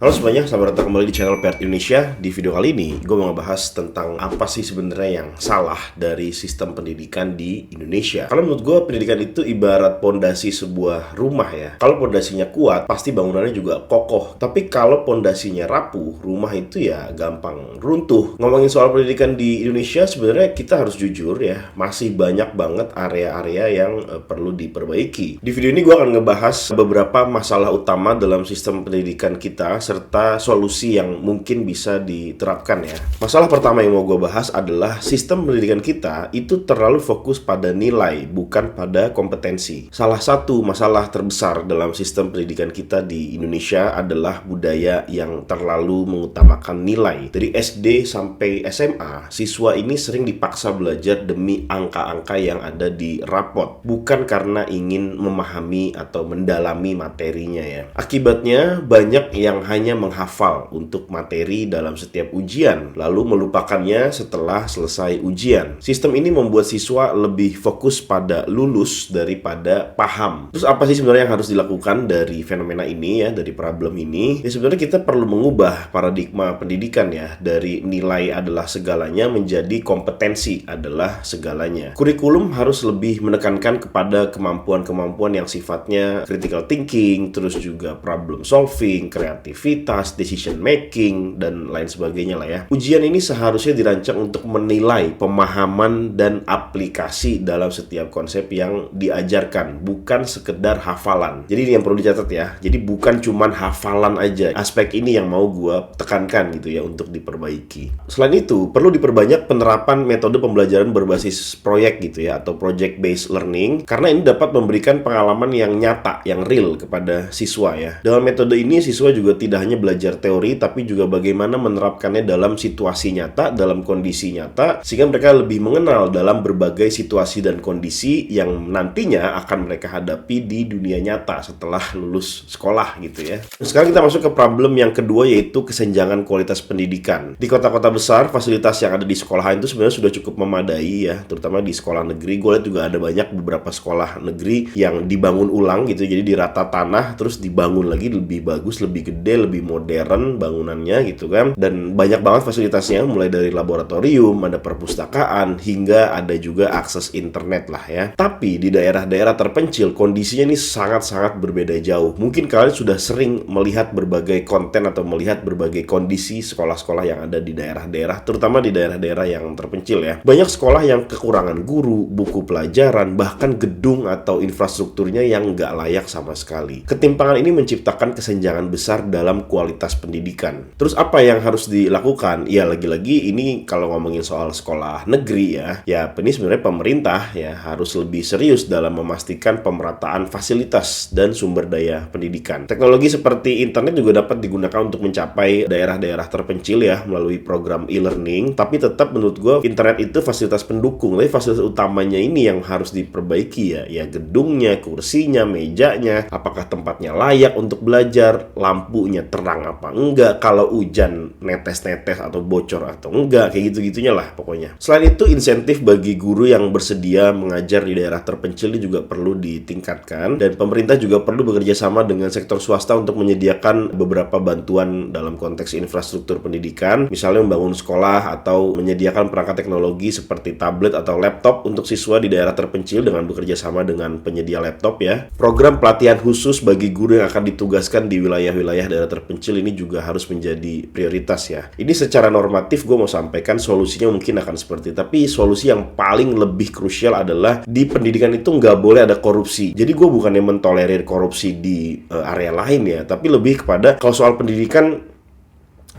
Halo semuanya, selamat datang kembali di channel Pert Indonesia. Di video kali ini, gue mau ngebahas tentang apa sih sebenarnya yang salah dari sistem pendidikan di Indonesia. Kalau menurut gue, pendidikan itu ibarat pondasi sebuah rumah ya. Kalau pondasinya kuat, pasti bangunannya juga kokoh. Tapi kalau pondasinya rapuh, rumah itu ya gampang runtuh. Ngomongin soal pendidikan di Indonesia, sebenarnya kita harus jujur ya, masih banyak banget area-area yang perlu diperbaiki. Di video ini gue akan ngebahas beberapa masalah utama dalam sistem pendidikan kita, serta solusi yang mungkin bisa diterapkan ya. Masalah pertama yang mau gue bahas adalah sistem pendidikan kita itu terlalu fokus pada nilai, bukan pada kompetensi. Salah satu masalah terbesar dalam sistem pendidikan kita di Indonesia adalah budaya yang terlalu mengutamakan nilai. Dari SD sampai SMA, siswa ini sering dipaksa belajar demi angka-angka yang ada di rapot, bukan karena ingin memahami atau mendalami materinya ya. Akibatnya, banyak yang hanya menghafal untuk materi dalam setiap ujian, lalu melupakannya setelah selesai ujian. Sistem ini membuat siswa lebih fokus pada lulus daripada paham. Terus apa sih sebenarnya yang harus dilakukan dari fenomena ini ya, dari problem ini? Ya sebenarnya kita perlu mengubah paradigma pendidikan ya, dari nilai adalah segalanya menjadi kompetensi adalah segalanya. Kurikulum harus lebih menekankan kepada kemampuan-kemampuan yang sifatnya critical thinking, terus juga problem solving, kreativitas, decision making, dan lain sebagainya lah ya. Ujian ini seharusnya dirancang untuk menilai pemahaman dan aplikasi dalam setiap konsep yang diajarkan, bukan sekedar hafalan. Jadi ini yang perlu dicatat ya. Jadi bukan cuman hafalan aja. Aspek ini yang mau gue tekankan gitu ya untuk diperbaiki. Selain itu, perlu diperbanyak penerapan metode pembelajaran berbasis proyek gitu ya, atau project based learning, karena ini dapat memberikan pengalaman yang nyata, yang real kepada siswa ya. Dalam metode ini, siswa juga tidak hanya belajar teori, tapi juga bagaimana menerapkannya dalam situasi nyata, dalam kondisi nyata, sehingga mereka lebih mengenal dalam berbagai situasi dan kondisi yang nantinya akan mereka hadapi di dunia nyata setelah lulus sekolah gitu ya. Sekarang kita masuk ke problem yang kedua, yaitu kesenjangan kualitas pendidikan. Di kota-kota besar, fasilitas yang ada di sekolahan itu sebenarnya sudah cukup memadai ya, terutama di sekolah negeri. Gue lihat juga ada banyak beberapa sekolah negeri yang dibangun ulang gitu, jadi dirata tanah, terus dibangun lagi lebih bagus, lebih gede, lebih modern bangunannya gitu kan, dan banyak banget fasilitasnya, mulai dari laboratorium, ada perpustakaan, hingga ada juga akses internet lah ya. Tapi di daerah-daerah terpencil kondisinya ini sangat-sangat berbeda jauh. Mungkin kalian sudah sering melihat berbagai konten atau melihat berbagai kondisi sekolah-sekolah yang ada di daerah-daerah, terutama di daerah-daerah yang terpencil ya. Banyak sekolah yang kekurangan guru, buku pelajaran, bahkan gedung atau infrastrukturnya yang nggak layak sama sekali. Ketimpangan ini menciptakan kesenjangan besar dalam kualitas pendidikan. Terus apa yang harus dilakukan? Ya lagi-lagi ini kalau ngomongin soal sekolah negeri ya ini sebenarnya pemerintah ya harus lebih serius dalam memastikan pemerataan fasilitas dan sumber daya pendidikan. Teknologi seperti internet juga dapat digunakan untuk mencapai daerah-daerah terpencil ya melalui program e-learning, tapi tetap menurut gue internet itu fasilitas pendukung, tapi fasilitas utamanya ini yang harus diperbaiki ya gedungnya, kursinya, mejanya, apakah tempatnya layak untuk belajar, lampunya terang apa enggak, kalau hujan netes-netes atau bocor atau enggak, kayak gitu-gitunya lah pokoknya. Selain itu, insentif bagi guru yang bersedia mengajar di daerah terpencil ini juga perlu ditingkatkan, dan pemerintah juga perlu bekerja sama dengan sektor swasta untuk menyediakan beberapa bantuan dalam konteks infrastruktur pendidikan, misalnya membangun sekolah atau menyediakan perangkat teknologi seperti tablet atau laptop untuk siswa di daerah terpencil dengan bekerja sama dengan penyedia laptop ya. Program pelatihan khusus bagi guru yang akan ditugaskan di wilayah-wilayah daerah terpencil ini juga harus menjadi prioritas ya. Ini secara normatif gue mau sampaikan solusinya mungkin akan seperti, tapi solusi yang paling lebih krusial adalah di pendidikan itu nggak boleh ada korupsi. Jadi gue bukannya mentolerir korupsi di area lain ya, tapi lebih kepada kalau soal pendidikan,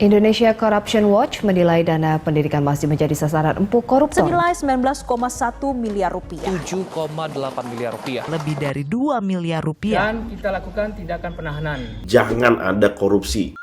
Indonesia Corruption Watch menilai dana pendidikan masih menjadi sasaran empuk koruptor. Senilai 19,1 miliar rupiah. 7,8 miliar rupiah. Lebih dari 2 miliar rupiah. Dan kita lakukan tindakan penahanan. jangan ada korupsi.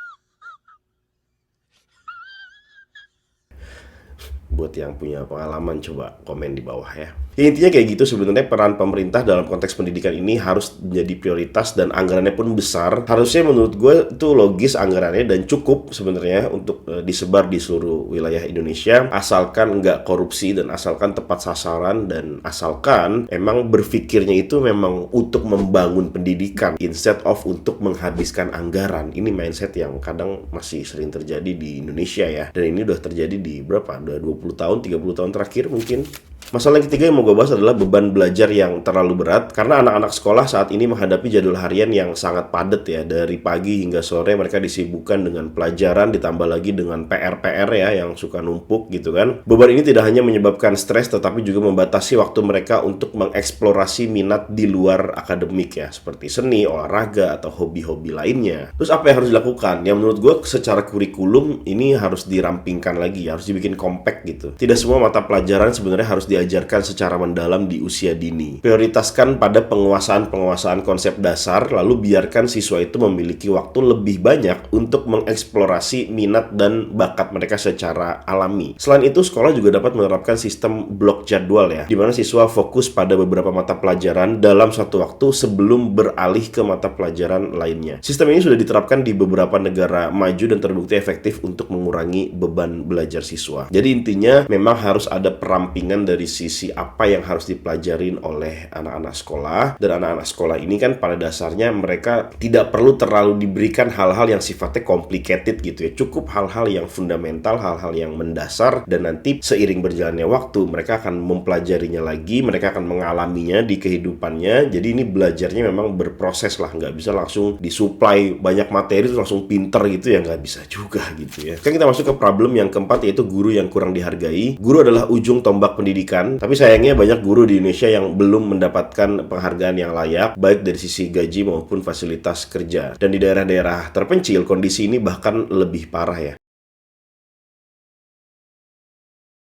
Buat yang punya pengalaman coba komen di bawah ya. Ya, intinya kayak gitu, sebenarnya peran pemerintah dalam konteks pendidikan ini harus menjadi prioritas dan anggarannya pun besar. Harusnya menurut gue itu logis anggarannya dan cukup sebenarnya untuk disebar di seluruh wilayah Indonesia, asalkan nggak korupsi dan asalkan tepat sasaran dan asalkan emang berpikirnya itu memang untuk membangun pendidikan instead of untuk menghabiskan anggaran. Ini mindset yang kadang masih sering terjadi di Indonesia ya, dan ini udah terjadi di berapa? Udah 20 tahun, 30 tahun terakhir mungkin. Masalah yang ketiga yang mau gue bahas adalah beban belajar yang terlalu berat, karena anak-anak sekolah saat ini menghadapi jadwal harian yang sangat padat ya. Dari pagi hingga sore mereka disibukkan dengan pelajaran, ditambah lagi dengan PR-PR ya yang suka numpuk gitu kan. Beban ini tidak hanya menyebabkan stres, tetapi juga membatasi waktu mereka untuk mengeksplorasi minat di luar akademik ya, seperti seni, olahraga, atau hobi-hobi lainnya. Terus apa yang harus dilakukan? Ya menurut gue secara kurikulum ini harus dirampingkan lagi, harus dibikin compact gitu. Tidak semua mata pelajaran sebenarnya harus diajarkan secara mendalam di usia dini. Prioritaskan pada penguasaan konsep dasar, lalu biarkan siswa itu memiliki waktu lebih banyak untuk mengeksplorasi minat dan bakat mereka secara alami. Selain itu, sekolah juga dapat menerapkan sistem blok jadwal ya, di mana siswa fokus pada beberapa mata pelajaran dalam satu waktu sebelum beralih ke mata pelajaran lainnya. Sistem ini sudah diterapkan di beberapa negara maju dan terbukti efektif untuk mengurangi beban belajar siswa. Jadi intinya memang harus ada perampingan dari sisi apa yang harus dipelajarin oleh anak-anak sekolah, dan anak-anak sekolah ini kan pada dasarnya mereka tidak perlu terlalu diberikan hal-hal yang sifatnya complicated gitu ya, cukup hal-hal yang fundamental, hal-hal yang mendasar, dan nanti seiring berjalannya waktu mereka akan mempelajarinya lagi, mereka akan mengalaminya di kehidupannya. Jadi ini belajarnya memang berproses lah, nggak bisa langsung disuplai banyak materi terus langsung pinter gitu ya, nggak bisa juga gitu ya. Sekarang kita masuk ke problem yang keempat, yaitu guru yang kurang dihargai. Guru adalah ujung tombak pendidikan, tapi sayangnya banyak guru di Indonesia yang belum mendapatkan penghargaan yang layak, baik dari sisi gaji maupun fasilitas kerja. Dan di daerah-daerah terpencil, kondisi ini bahkan lebih parah ya.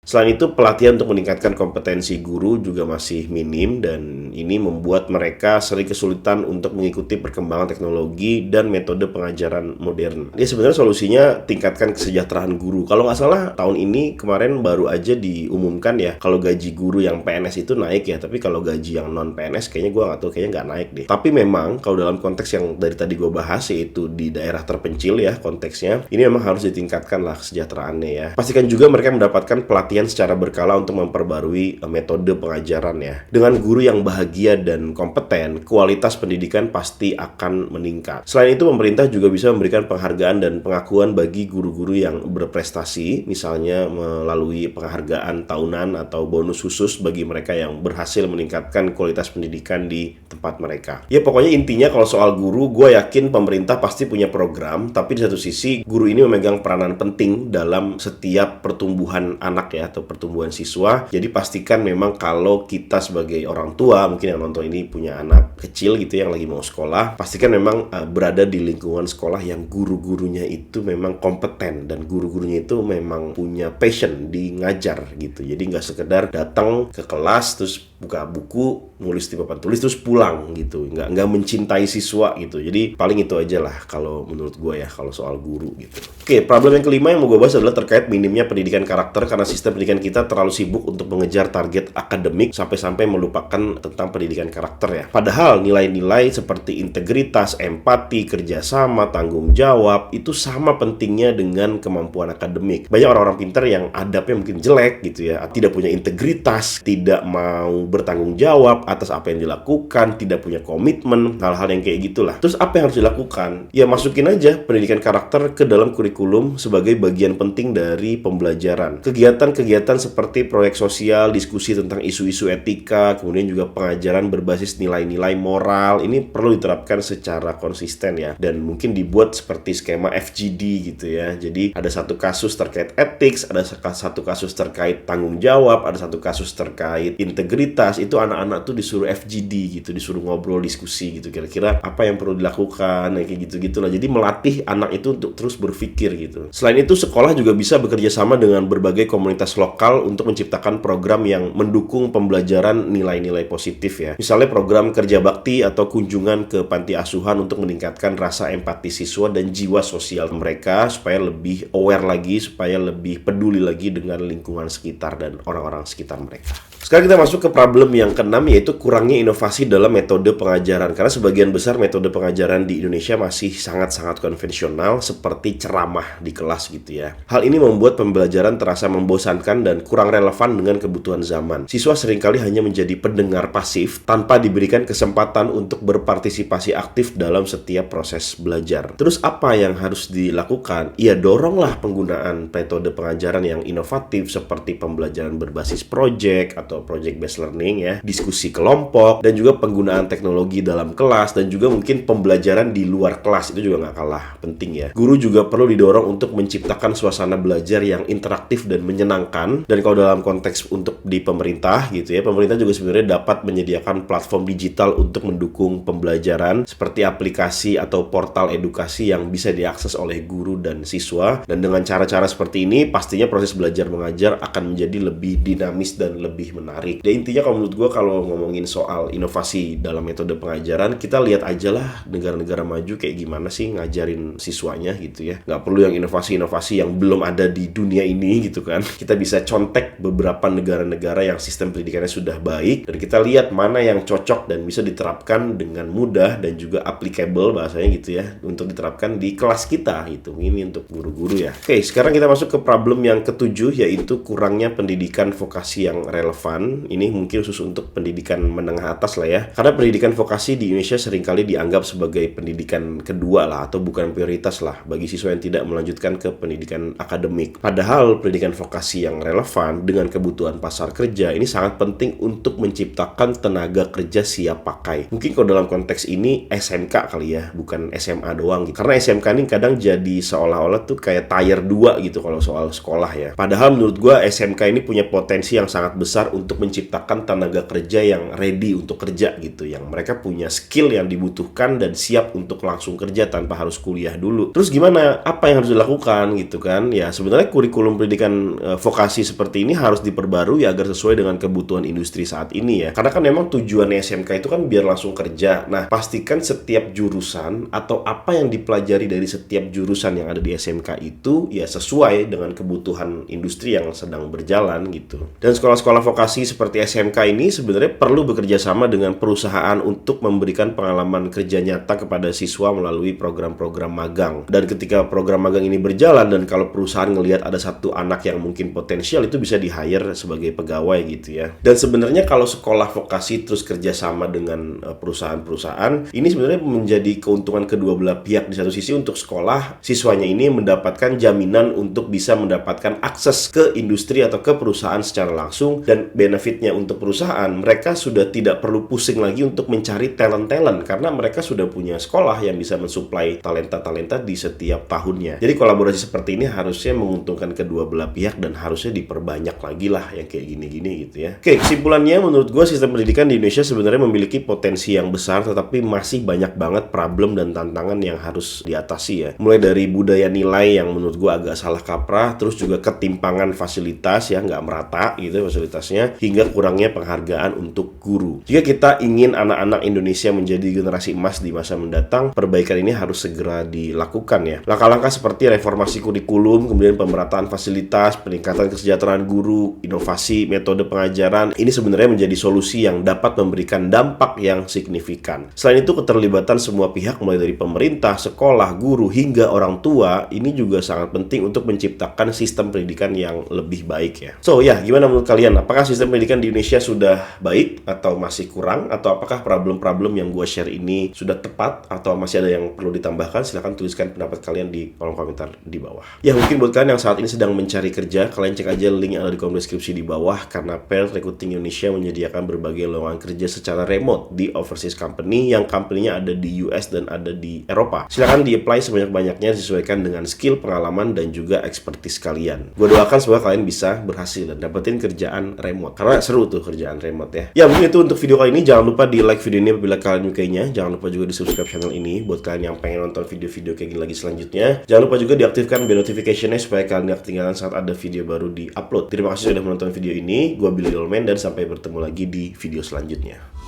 Selain itu, pelatihan untuk meningkatkan kompetensi guru juga masih minim, dan ini membuat mereka sering kesulitan untuk mengikuti perkembangan teknologi dan metode pengajaran modern. Dia sebenarnya solusinya tingkatkan kesejahteraan guru. Kalau nggak salah, tahun ini kemarin baru aja diumumkan ya, kalau gaji guru yang PNS itu naik ya, tapi kalau gaji yang non-PNS kayaknya gue nggak tahu, kayaknya nggak naik deh. Tapi memang kalau dalam konteks yang dari tadi gue bahas, yaitu di daerah terpencil ya konteksnya, ini memang harus ditingkatkan lah kesejahteraannya ya. Pastikan juga mereka mendapatkan pelatihan secara berkala untuk memperbarui metode pengajaran ya. Dengan guru yang bahagia dan kompeten, kualitas pendidikan pasti akan meningkat. Selain itu, pemerintah juga bisa memberikan penghargaan dan pengakuan bagi guru-guru yang berprestasi, misalnya melalui penghargaan tahunan atau bonus khusus bagi mereka yang berhasil meningkatkan kualitas pendidikan di tempat mereka. Ya pokoknya intinya kalau soal guru, gue yakin pemerintah pasti punya program, tapi di satu sisi guru ini memegang peranan penting dalam setiap pertumbuhan anak ya, atau pertumbuhan siswa. Jadi pastikan memang kalau kita sebagai orang tua, mungkin yang nonton ini punya anak kecil gitu yang lagi mau sekolah, pastikan memang berada di lingkungan sekolah yang guru-gurunya itu memang kompeten dan guru-gurunya itu memang punya passion di ngajar gitu. Jadi nggak sekedar datang ke kelas terus buka buku, nulis di papan tulis terus pulang gitu, nggak mencintai siswa gitu. Jadi paling itu aja lah kalau menurut gue ya, kalau soal guru gitu. Oke, problem yang kelima yang mau gue bahas adalah terkait minimnya pendidikan karakter, karena sistem pendidikan kita terlalu sibuk untuk mengejar target akademik sampai-sampai melupakan tentang pendidikan karakter ya. Padahal nilai-nilai seperti integritas, empati, kerjasama, tanggung jawab itu sama pentingnya dengan kemampuan akademik. Banyak orang-orang pintar yang adabnya mungkin jelek gitu ya, tidak punya integritas, tidak mau bertanggung jawab atas apa yang dilakukan, tidak punya komitmen, hal-hal yang kayak gitulah. Terus apa yang harus dilakukan? Ya masukin aja pendidikan karakter ke dalam kurikulum sebagai bagian penting dari pembelajaran. Kegiatan-kegiatan seperti proyek sosial, diskusi tentang isu-isu etika, kemudian juga pengajaran berbasis nilai-nilai moral, ini perlu diterapkan secara konsisten ya, dan mungkin dibuat seperti skema FGD gitu ya. Jadi ada satu kasus terkait etik, ada satu kasus terkait tanggung jawab, ada satu kasus terkait integritas, mayoritas itu anak-anak tuh disuruh FGD gitu, disuruh ngobrol, diskusi gitu, kira-kira apa yang perlu dilakukan, kayak gitu-gitu lah. Jadi melatih anak itu untuk terus berpikir gitu. Selain itu, sekolah juga bisa bekerja sama dengan berbagai komunitas lokal untuk menciptakan program yang mendukung pembelajaran nilai-nilai positif ya. Misalnya program kerja bakti atau kunjungan ke panti asuhan untuk meningkatkan rasa empati siswa dan jiwa sosial mereka supaya lebih aware lagi, supaya lebih peduli lagi dengan lingkungan sekitar dan orang-orang sekitar mereka. Sekarang kita masuk ke problem yang keenam, yaitu kurangnya inovasi dalam metode pengajaran. Karena sebagian besar metode pengajaran di Indonesia masih sangat-sangat konvensional, seperti ceramah di kelas gitu ya. Hal ini membuat pembelajaran terasa membosankan dan kurang relevan dengan kebutuhan zaman. Siswa seringkali hanya menjadi pendengar pasif tanpa diberikan kesempatan untuk berpartisipasi aktif dalam setiap proses belajar. Terus apa yang harus dilakukan? Ya, doronglah penggunaan metode pengajaran yang inovatif seperti pembelajaran berbasis project atau project based learning ya, diskusi kelompok, dan juga penggunaan teknologi dalam kelas, dan juga mungkin pembelajaran di luar kelas itu juga nggak kalah penting ya. Guru juga perlu didorong untuk menciptakan suasana belajar yang interaktif dan menyenangkan. Dan kalau dalam konteks untuk di pemerintah gitu ya, pemerintah juga sebenarnya dapat menyediakan platform digital untuk mendukung pembelajaran seperti aplikasi atau portal edukasi yang bisa diakses oleh guru dan siswa. Dan dengan cara-cara seperti ini pastinya proses belajar mengajar akan menjadi lebih dinamis dan lebih menarik. Dan intinya kalau menurut gue, kalau ngomongin soal inovasi dalam metode pengajaran, kita lihat aja lah negara-negara maju kayak gimana sih ngajarin siswanya gitu ya. Nggak perlu yang inovasi-inovasi yang belum ada di dunia ini gitu kan. Kita bisa contek beberapa negara-negara yang sistem pendidikannya sudah baik, dan kita lihat mana yang cocok dan bisa diterapkan dengan mudah dan juga applicable bahasanya gitu ya, untuk diterapkan di kelas kita gitu. Ini untuk guru-guru ya. Oke, sekarang kita masuk ke problem yang ketujuh, yaitu kurangnya pendidikan vokasi yang relevan. Ini mungkin khusus untuk pendidikan menengah atas lah ya. Karena pendidikan vokasi di Indonesia seringkali dianggap sebagai pendidikan kedua lah, atau bukan prioritas lah bagi siswa yang tidak melanjutkan ke pendidikan akademik. Padahal pendidikan vokasi yang relevan dengan kebutuhan pasar kerja ini sangat penting untuk menciptakan tenaga kerja siap pakai. Mungkin kalau dalam konteks ini SMK kali ya, bukan SMA doang gitu. Karena SMK ini kadang jadi seolah-olah tuh kayak tier 2 gitu kalau soal sekolah ya. Padahal menurut gua SMK ini punya potensi yang sangat besar untuk menciptakan tenaga kerja yang ready untuk kerja gitu, yang mereka punya skill yang dibutuhkan dan siap untuk langsung kerja tanpa harus kuliah dulu. Terus gimana? Apa yang harus dilakukan gitu kan? Ya sebenarnya kurikulum pendidikan vokasi seperti ini harus diperbarui agar sesuai dengan kebutuhan industri saat ini ya. Karena kan memang tujuan SMK itu kan biar langsung kerja. Nah, pastikan setiap jurusan atau apa yang dipelajari dari setiap jurusan yang ada di SMK itu ya sesuai dengan kebutuhan industri yang sedang berjalan gitu. Dan sekolah-sekolah vokasi seperti SMK ini sebenarnya perlu bekerja sama dengan perusahaan untuk memberikan pengalaman kerja nyata kepada siswa melalui program-program magang. Dan ketika program magang ini berjalan, dan kalau perusahaan ngelihat ada satu anak yang mungkin potensial, itu bisa di-hire sebagai pegawai gitu ya. Dan sebenarnya kalau sekolah vokasi terus kerja sama dengan perusahaan-perusahaan, ini sebenarnya menjadi keuntungan kedua belah pihak. Di satu sisi untuk sekolah, siswanya ini mendapatkan jaminan untuk bisa mendapatkan akses ke industri atau ke perusahaan secara langsung, dan benefitnya untuk perusahaan, mereka sudah tidak perlu pusing lagi untuk mencari talent-talent karena mereka sudah punya sekolah yang bisa mensuplai talenta-talenta di setiap tahunnya. Jadi kolaborasi seperti ini harusnya menguntungkan kedua belah pihak dan harusnya diperbanyak lagi lah yang kayak gini-gini gitu ya. Oke, kesimpulannya menurut gue sistem pendidikan di Indonesia sebenarnya memiliki potensi yang besar, tetapi masih banyak banget problem dan tantangan yang harus diatasi ya. Mulai dari budaya nilai yang menurut gue agak salah kaprah, terus juga ketimpangan fasilitas ya, nggak merata gitu fasilitasnya, hingga kurangnya penghargaan untuk guru. Jika kita ingin anak-anak Indonesia menjadi generasi emas di masa mendatang, perbaikan ini harus segera dilakukan ya. Langkah-langkah seperti reformasi kurikulum, kemudian pemerataan fasilitas, peningkatan kesejahteraan guru, inovasi metode pengajaran, ini sebenarnya menjadi solusi yang dapat memberikan dampak yang signifikan. Selain itu, keterlibatan semua pihak mulai dari pemerintah, sekolah, guru, hingga orang tua, ini juga sangat penting untuk menciptakan sistem pendidikan yang lebih baik ya. So ya, gimana menurut kalian? Apakah sistem pendidikan di Indonesia sudah baik atau masih kurang? Atau apakah problem-problem yang gue share ini sudah tepat atau masih ada yang perlu ditambahkan? Silahkan tuliskan pendapat kalian di kolom komentar di bawah. Ya, mungkin buat kalian yang saat ini sedang mencari kerja, kalian cek aja link yang ada di kolom deskripsi di bawah, karena Paired Recruiting Indonesia menyediakan berbagai lowongan kerja secara remote di overseas company yang company-nya ada di US dan ada di Eropa. Silahkan di-apply sebanyak-banyaknya disesuaikan dengan skill, pengalaman, dan juga expertise kalian. Gue doakan semoga kalian bisa berhasil dan dapetin kerjaan remote. Karena seru tuh pekerjaan remote ya. Ya mungkin itu untuk video kali ini. Jangan lupa di like video ini apabila kalian menyukainya. Jangan lupa juga di subscribe channel ini buat kalian yang pengen nonton video-video kayak gini lagi selanjutnya. Jangan lupa juga diaktifkan bell notification-nya supaya kalian tidak ketinggalan saat ada video baru di upload. Terima kasih sudah menonton video ini. Gua Billy Dolmen dan sampai bertemu lagi di video selanjutnya.